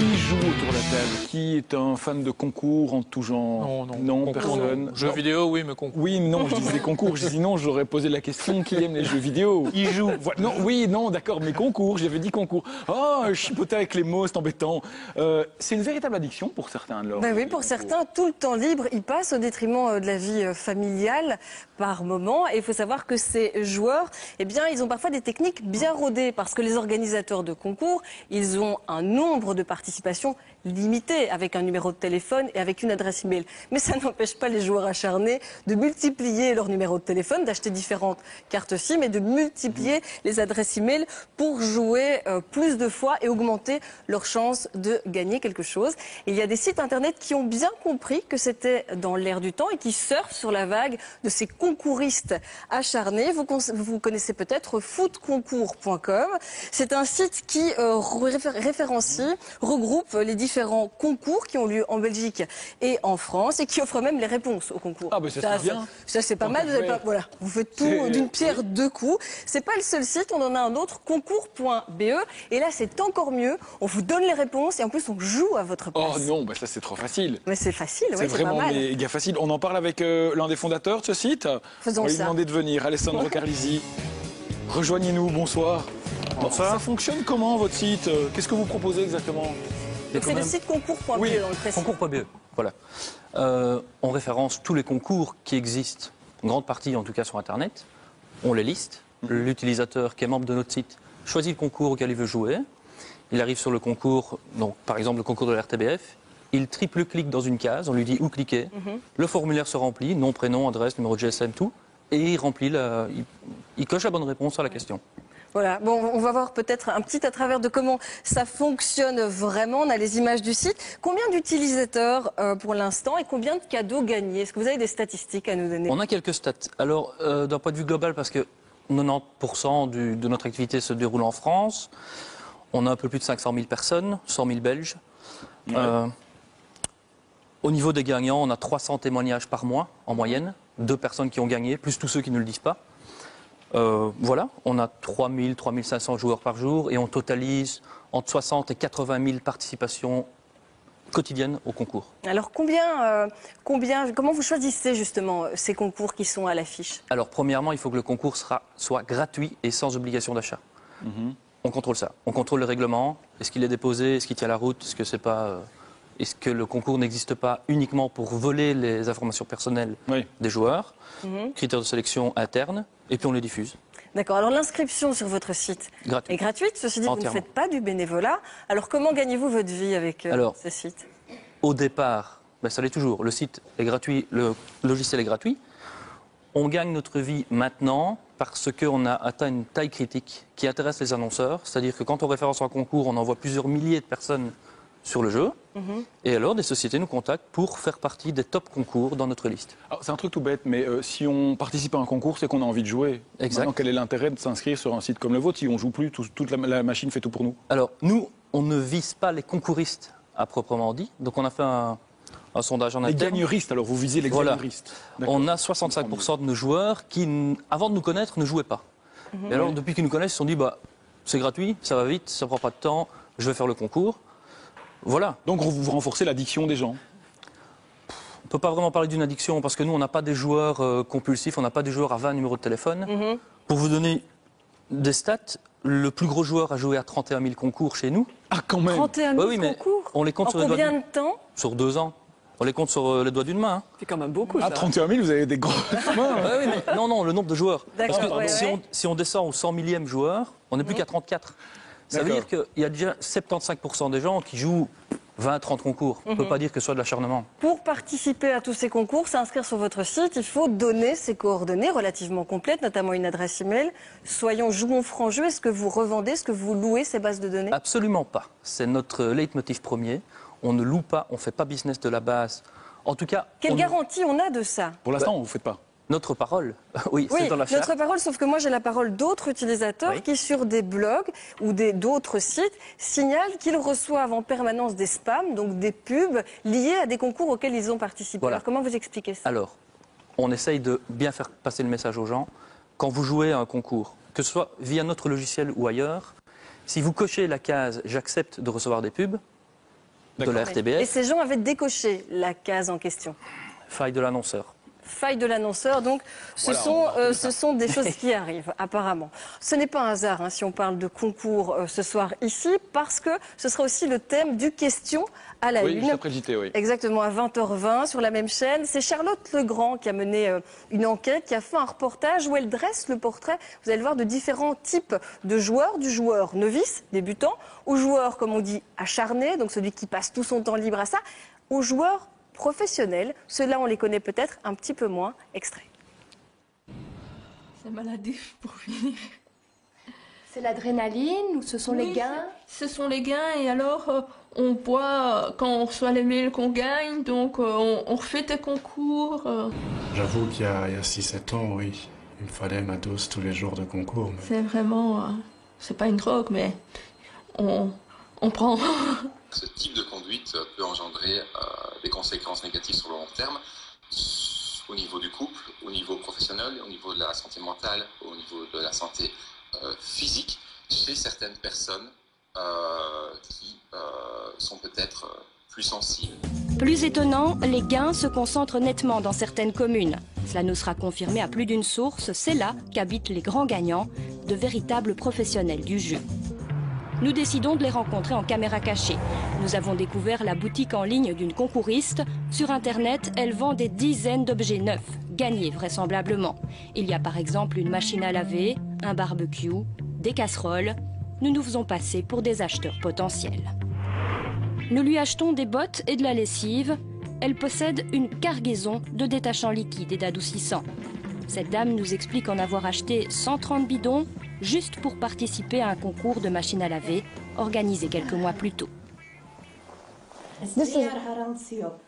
Qui joue autour de la table? Qui est un fan de concours en tout genre? Non, personne. Jeux vidéo, oui, mais concours. Oui, mais non, je disais concours. Je dis non, j'aurais posé la question qui aime les jeux vidéo? Qui joue? Non, oui, non, d'accord, mais concours, j'avais dit concours. Oh, chipoter avec les mots, c'est embêtant. C'est une véritable addiction pour certains, alors. Ben oui, pour certains, tout le temps libre, il passe au détriment de la vie familiale par moment. Et il faut savoir que ces joueurs, eh bien, ils ont parfois des techniques bien rodées parce que les organisateurs de concours, ils ont un nombre de participations limité avec un numéro de téléphone et avec une adresse email. Mais ça n'empêche pas les joueurs acharnés de multiplier leur numéro de téléphone, d'acheter différentes cartes SIM et de multiplier les adresses email pour jouer plus de fois et augmenter leurs chances de gagner quelque chose. Et il y a des sites internet qui ont bien compris que c'était dans l'air du temps et qui surfent sur la vague de ces concouristes acharnés. Vous connaissez peut-être footconcours.com. C'est un site qui référencie, regroupe les différents concours qui ont lieu en Belgique et en France et qui offrent même les réponses aux concours. Ah, ben ça, c'est bien. Ça, c'est pas mal. Voilà, vous faites tout d'une pierre deux coups. C'est pas le seul site, on en a un autre, concours.be. Et là, c'est encore mieux. On vous donne les réponses et en plus, on joue à votre place. Oh non, bah ça, c'est trop facile. Mais c'est facile, oui, c'est vraiment pas mal. méga facile. On en parle avec l'un des fondateurs de ce site. Faisons on va lui ça. demander de venir. Alessandro Carlisi, rejoignez-nous. Bonsoir. Bonsoir. Ça fonctionne comment, votre site? Qu'est-ce que vous proposez exactement? Donc c'est le site concours.be Oui, dans le précis. Concours.be, voilà. On référence tous les concours qui existent, une grande partie en tout cas sur Internet. On les liste. L'utilisateur qui est membre de notre site choisit le concours auquel il veut jouer. Il arrive sur le concours, donc par exemple le concours de l'RTBF. Il triple-clique dans une case, on lui dit où cliquer. Le formulaire se remplit, nom, prénom, adresse, numéro de GSM, tout. Et il remplit, il coche la bonne réponse à la question. Voilà, bon, on va voir peut-être un petit à travers de comment ça fonctionne vraiment. On a les images du site. Combien d'utilisateurs pour l'instant et combien de cadeaux gagnés? Est-ce que vous avez des statistiques à nous donner? On a quelques stats. Alors, d'un point de vue global, parce que 90% de notre activité se déroule en France, on a un peu plus de 500 000 personnes, 100 000 Belges. Ouais. Au niveau des gagnants, on a 300 témoignages par mois, en moyenne. 2 personnes qui ont gagné, plus tous ceux qui ne le disent pas. Voilà, on a 3000, 3500 joueurs par jour et on totalise entre 60 et 80 000 participations quotidiennes au concours. Alors comment vous choisissez justement ces concours qui sont à l'affiche? Alors premièrement, il faut que le concours soit gratuit et sans obligation d'achat. On contrôle ça. On contrôle le règlement. Est-ce qu'il est déposé? Est-ce qu'il tient la route? Est-ce que c'est pas... Est-ce que le concours n'existe pas uniquement pour voler les informations personnelles des joueurs? Critères de sélection internes. Et puis on les diffuse. D'accord. Alors l'inscription sur votre site est gratuite. Ceci dit, vous ne faites pas du bénévolat. Alors comment gagnez-vous votre vie avec ce site? Au départ, ça l'est toujours. Le site est gratuit, le logiciel est gratuit. On gagne notre vie maintenant parce qu'on a atteint une taille critique qui intéresse les annonceurs. C'est-à-dire que quand on référence un concours, on envoie plusieurs milliers de personnes sur le jeu. Et alors, des sociétés nous contactent pour faire partie des top concours dans notre liste. C'est un truc tout bête, mais si on participe à un concours, c'est qu'on a envie de jouer. Exact. Maintenant, quel est l'intérêt de s'inscrire sur un site comme le vôtre si on joue plus, toute la machine fait tout pour nous? Alors, nous, on ne vise pas les concouristes à proprement dit. Donc, on a fait un sondage en interne. Les gagneristes, alors vous visez les gagneristes. On a 65% de nos joueurs qui, avant de nous connaître, ne jouaient pas. Et alors, depuis qu'ils nous connaissent, ils se sont dit, c'est gratuit, ça va vite, ça ne prend pas de temps, je vais faire le concours. Voilà. Donc vous renforcez l'addiction des gens? On ne peut pas vraiment parler d'une addiction parce que nous, on n'a pas des joueurs compulsifs, on n'a pas des joueurs à 20 numéros de téléphone. Pour vous donner des stats, le plus gros joueur a joué à 31 000 concours chez nous. Ah, quand même! 31 000 concours? On les compte en sur les doigts combien de temps? Sur 2 ans. On les compte sur les doigts d'une main. C'est quand même beaucoup, ça. Ah, 31 000, vous avez des grosses mains! Oui, mais non, le nombre de joueurs. Parce que si on descend au 100 millième joueur, on n'est plus qu'à 34. Ça veut dire qu'il y a déjà 75% des gens qui jouent 20-30 concours. On ne peut pas dire que ce soit de l'acharnement. Pour participer à tous ces concours, s'inscrire sur votre site, il faut donner ses coordonnées relativement complètes, notamment une adresse email. Soyons, jouons franc jeu. Est-ce que vous revendez, est-ce que vous louez ces bases de données? Absolument pas. C'est notre leitmotiv premier. On ne loue pas, on ne fait pas business de la base. En tout cas... Quelle garantie on a de ça? Pour l'instant, vous ne faites pas. Notre parole, oui, c'est dans la charte. Notre parole, sauf que moi j'ai la parole d'autres utilisateurs qui sur des blogs ou d'autres sites signalent qu'ils reçoivent en permanence des spams, donc des pubs liées à des concours auxquels ils ont participé. Voilà. Alors comment vous expliquez ça? Alors, on essaye de bien faire passer le message aux gens. Quand vous jouez à un concours, que ce soit via notre logiciel ou ailleurs, si vous cochez la case « j'accepte de recevoir des pubs », de la Et RTBF. ces gens avaient décoché la case en question. Faille de l'annonceur. Faille de l'annonceur, donc ce sont des choses qui arrivent apparemment. Ce n'est pas un hasard si on parle de concours ce soir ici, parce que ce sera aussi le thème du question à la Oui, une. juste après le JT, oui. Exactement, à 20h20 sur la même chaîne. C'est Charlotte Legrand qui a mené une enquête, qui a fait un reportage où elle dresse le portrait, vous allez le voir, de différents types de joueurs, du joueur novice, débutant, au joueur, comme on dit, acharné, donc celui qui passe tout son temps libre à ça, au joueur professionnels. Ceux-là, on les connaît peut-être un petit peu moins. Extrait. C'est maladif pour finir. C'est l'adrénaline ou ce sont les gains? Ce sont les gains et alors on boit quand on reçoit les mails qu'on gagne, donc on refait des concours. J'avoue qu'il y a 6-7 ans, oui, il me fallait ma dose tous les jours de concours. Mais... C'est vraiment, c'est pas une drogue, mais on prend. Ce type de conduite peut engendrer des conséquences négatives sur le long terme, au niveau du couple, au niveau professionnel, au niveau de la santé mentale, au niveau de la santé physique, chez certaines personnes qui sont peut-être plus sensibles. Plus étonnant, les gains se concentrent nettement dans certaines communes. Cela nous sera confirmé à plus d'une source, c'est là qu'habitent les grands gagnants, de véritables professionnels du jeu. Nous décidons de les rencontrer en caméra cachée. Nous avons découvert la boutique en ligne d'une concouriste. Sur Internet, elle vend des dizaines d'objets neufs, gagnés vraisemblablement. Il y a par exemple une machine à laver, un barbecue, des casseroles. Nous nous faisons passer pour des acheteurs potentiels. Nous lui achetons des bottes et de la lessive. Elle possède une cargaison de détachants liquides et d'adoucissants. Cette dame nous explique en avoir acheté 130 bidons juste pour participer à un concours de machine à laver organisé quelques mois plus tôt. Een 2 jaar garantie op.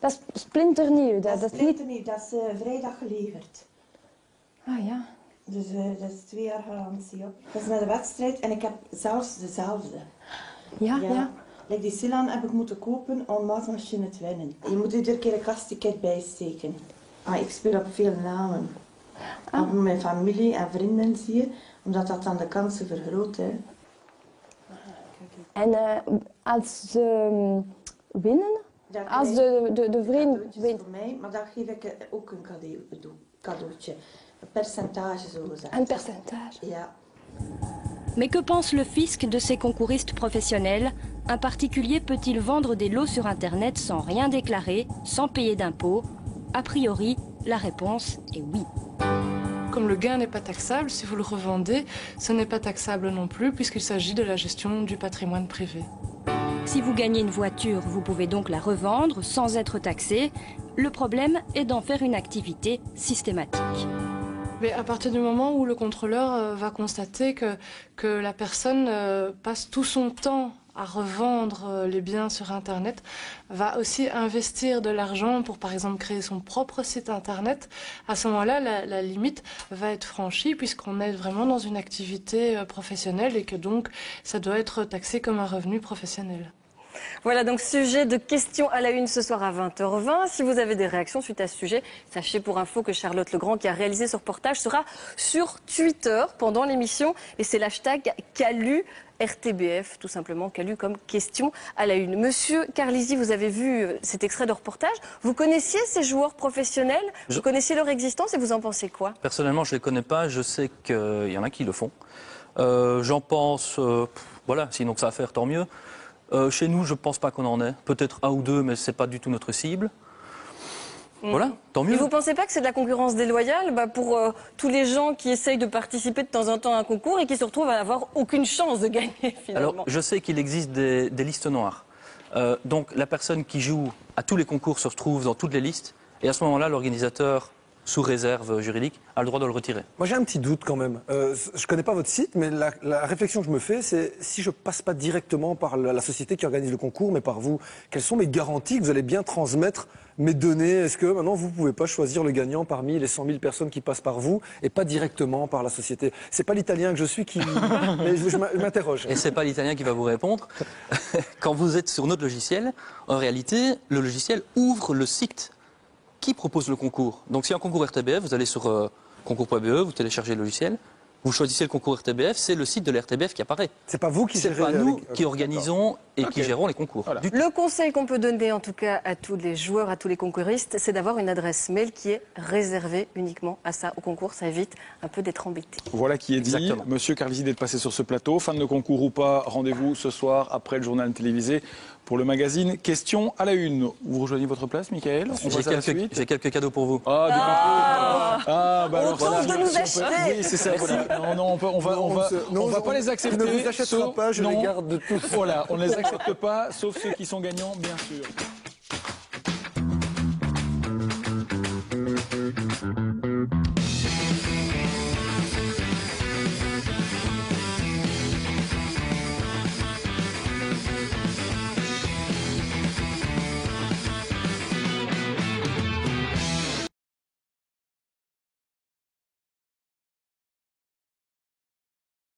Dat is splinternieuw. Dat is splinternieuw, dat is vrijdag geleverd. Ah ja. Dus dat is 2 jaar garantie op. Dat is naar de wedstrijd en ik heb zelfs dezelfde. Ja. Like die Silan heb ik moeten kopen om maatmachine te winnen. Je moet er iedere keer een kastticket bij steken. Ik speel op veel namen. Op mijn familie en vrienden zie je, omdat dat dan de kansen vergroot. Hè. En als ze winnen, als de vriend wint. Voor mij, maar dan geef ik ook een cadeautje. Een percentage zo gezegd. Un percentage. Ja. Mais que pense le fisc de ces concouristes professionnels? Un particulier peut-il vendre des lots sur Internet sans rien déclarer, sans payer d'impôts? A priori, la réponse est oui. Comme le gain n'est pas taxable, si vous le revendez, ce n'est pas taxable non plus puisqu'il s'agit de la gestion du patrimoine privé. Si vous gagnez une voiture, vous pouvez donc la revendre sans être taxé. Le problème est d'en faire une activité systématique. Mais à partir du moment où le contrôleur va constater que la personne passe tout son temps à revendre les biens sur Internet, va aussi investir de l'argent pour, par exemple, créer son propre site Internet, à ce moment-là, la limite va être franchie puisqu'on est vraiment dans une activité professionnelle et que donc ça doit être taxé comme un revenu professionnel. Voilà donc sujet de questions à la une ce soir à 20h20. Si vous avez des réactions suite à ce sujet, sachez pour info que Charlotte Legrand qui a réalisé ce reportage sera sur Twitter pendant l'émission et c'est l'hashtag Calu RTBF, tout simplement Calu comme question à la une. Monsieur Carlisi, vous avez vu cet extrait de reportage. Vous connaissiez ces joueurs professionnels? Vous connaissiez leur existence et vous en pensez quoi? Personnellement, je ne les connais pas. Je sais qu'il y en a qui le font. J'en pense, voilà, sinon que ça à faire, tant mieux. Chez nous, je ne pense pas qu'on en ait. Peut-être un ou deux, mais ce n'est pas du tout notre cible. Voilà, tant mieux. Et vous ne pensez pas que c'est de la concurrence déloyale pour tous les gens qui essayent de participer de temps en temps à un concours et qui se retrouvent à n'avoir aucune chance de gagner finalement? Alors, je sais qu'il existe des listes noires. Donc, la personne qui joue à tous les concours se retrouve dans toutes les listes. Et à ce moment-là, l'organisateur, sous réserve juridique, a le droit de le retirer. Moi, j'ai un petit doute quand même. Je ne connais pas votre site, mais la réflexion que je me fais, c'est si je ne passe pas directement par la société qui organise le concours, mais par vous, quelles sont mes garanties que vous allez bien transmettre mes données? Est-ce que maintenant, vous ne pouvez pas choisir le gagnant parmi les 100 000 personnes qui passent par vous et pas directement par la société? C'est pas l'Italien que je suis qui... mais je m'interroge. Et c'est pas l'Italien qui va vous répondre. Quand vous êtes sur notre logiciel, en réalité, le logiciel ouvre le site qui propose le concours. Donc, s'il y a un concours RTBF, vous allez sur concours.be, vous téléchargez le logiciel, vous choisissez le concours RTBF, c'est le site de l'RTBF qui apparaît. C'est pas vous qui C'est pas nous qui organisons et qui géreront les concours. Voilà. Le conseil qu'on peut donner en tout cas à tous les joueurs, à tous les concouristes, c'est d'avoir une adresse mail qui est réservée uniquement à ça, au concours. Ça évite un peu d'être embêté. Voilà qui est dit. Exactement. Monsieur Carlisi d'être passé sur ce plateau. Fan de concours ou pas, rendez-vous ce soir après le journal télévisé pour le magazine Question à la Une. Vous rejoignez votre place, Michael? J'ai quelques cadeaux pour vous. Ah, des concours. Ah, bah On alors tente de nous si on acheter. peut- Oui, c'est ça. Voilà. Non, on va pas les accepter. Je ne vous achètera pas, je les garde tous. Voilà, on ne les accepte pas, sauf ceux qui sont gagnants, bien sûr.